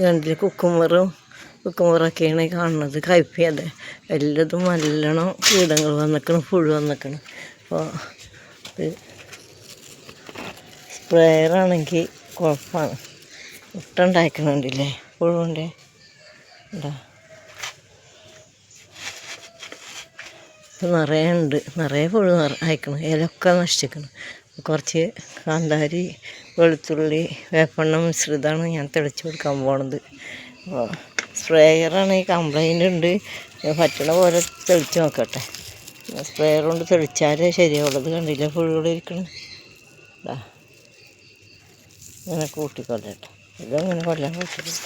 കണ്ടില്ലേ കുക്കുമ്പറൊക്കെയാണ് കാണുന്നത്. കയ്പ്പിയാതെ എല്ലാതും നല്ലോണം കീടങ്ങൾ വന്നിക്കണം, പുഴു വന്നിക്കണം. അപ്പോൾ ഇത് സ്പ്രേയറാണെങ്കിൽ കുഴപ്പമാണ്. മുട്ടുണ്ടായിക്കണുണ്ടല്ലേ പുഴുവിൻ്റെ എന്താ നിറയെ ഉണ്ട്, നിറയെ പുഴു അയക്കണം. ഇലയൊക്കെ നശിച്ചിക്കണം. കുറച്ച് കാന്താരി, വെളുത്തുള്ളി, വേപ്പെണ്ണ മിശ്രിതമാണ് ഞാൻ തെളിച്ച് കൊടുക്കാൻ പോണത്. അപ്പോൾ സ്പ്രേയറാണെങ്കിൽ കംപ്ലൈൻ്റ് ഉണ്ട്. പറ്റണ പോലെ തെളിച്ച് നോക്കട്ടെ. സ്പ്രേയർ കൊണ്ട് തെളിച്ചാലേ ശരിയാവുള്ളത്. കണ്ടില്ല പുഴുകളിരിക്കണം. ഇതാ ഇങ്ങനെ കൂട്ടിക്കൊല്ലട്ടെ. ഇതങ്ങനെ കൊല്ലാൻ പറ്റില്ല.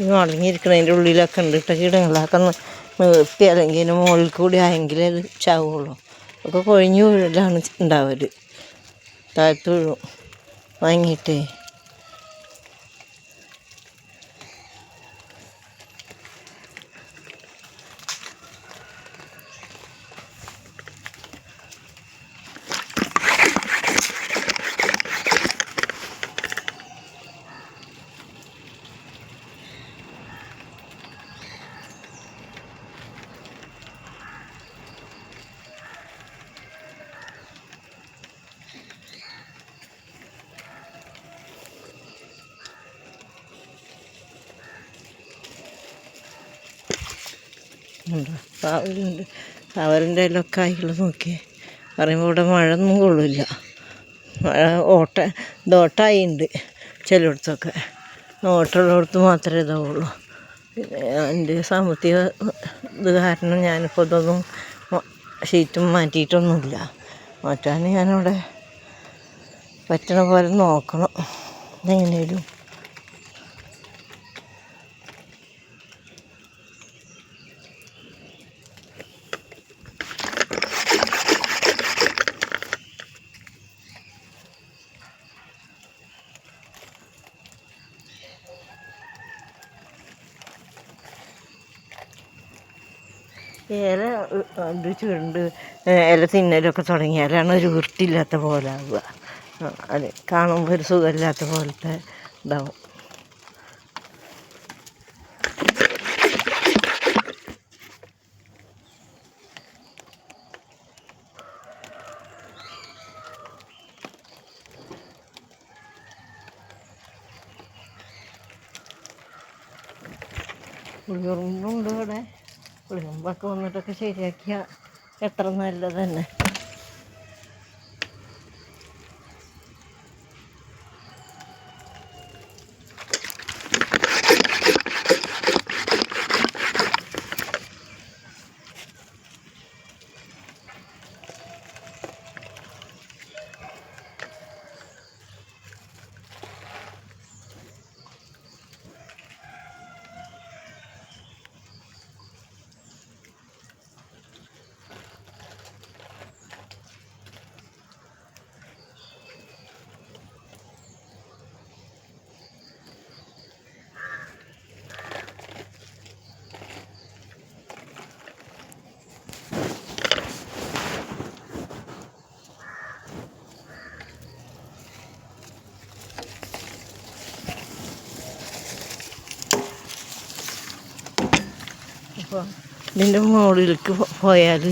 ഈ അടങ്ങിയിരിക്കണതിൻ്റെ ഉള്ളിലൊക്കെ ഉണ്ട് കേട്ടോ കീടങ്ങളൊക്കെ നിർത്തി, അല്ലെങ്കിൽ അതിന് മുകളിൽ കൂടി ആയെങ്കിലേ അത് ചാവുള്ളൂ. ഒക്കെ കൊഴിഞ്ഞു വീഴലാണ് ഉണ്ടാവല്. താഴത്ത് വീഴും വാങ്ങിയിട്ടേ. പാവലുണ്ട്. പാവലിൻ്റെ ഇലൊക്കെ ആയിക്കുള്ളത് നോക്കിയേ. പറയുമ്പോൾ ഇവിടെ മഴ ഒന്നും കൊള്ളില്ല. മഴ ദോട്ടായിട്ടുണ്ട് ചിലയിടത്തൊക്കെ. ഓട്ടമുള്ളിടത്ത് മാത്രമേ ഇതാവുള്ളൂ. പിന്നെ എൻ്റെ സാമ്പത്തിക ഇത് കാരണം ഞാനിപ്പോൾ ഇതൊന്നും ഷീറ്റും മാറ്റിയിട്ടൊന്നുമില്ല. മാറ്റാൻ ഞാനിവിടെ പറ്റണ പോലെ നോക്കണം. ഇതെങ്ങനെയും ഇല ഇത് ചുരുണ്ട് ഇല തിന്നലൊക്കെ തുടങ്ങിയാലാണ് ഒരു വൃത്തിയില്ലാത്ത പോലെ ആവുക. അത് കാണുമ്പോൾ ഒരു സുഖമില്ലാത്ത പോലത്തെ ഇതാവും. പുളിയുറുമ്പുണ്ട് ഇവിടെ. പുളിയുറുമ്പൊക്കെ വന്നിട്ടൊക്കെ ശരിയാക്കിയാൽ എത്ര നല്ലത് തന്നെ. അപ്പോൾ ഇതിൻ്റെ മുകളിലേക്ക് പോയാൽ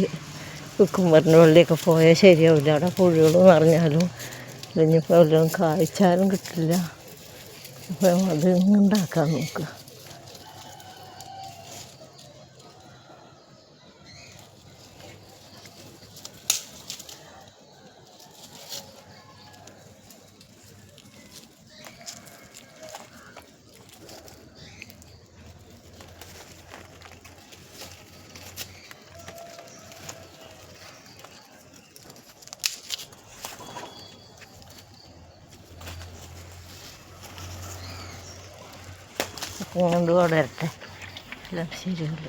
കുക്കുമ്പറിൻ്റെ ഉള്ളിലേക്ക് പോയാൽ ശരിയാവില്ല. അവിടെ പുഴുകൾ നിറഞ്ഞാലും ഇനിയിപ്പോൾ എല്ലാം കായ്ച്ചാലും കിട്ടില്ല. അപ്പം അത് ഉണ്ടാക്കാൻ നോക്കുക. അപ്പം കൊണ്ട് അവിടെ വരട്ടെ എല്ലാം ശരിയല്ല.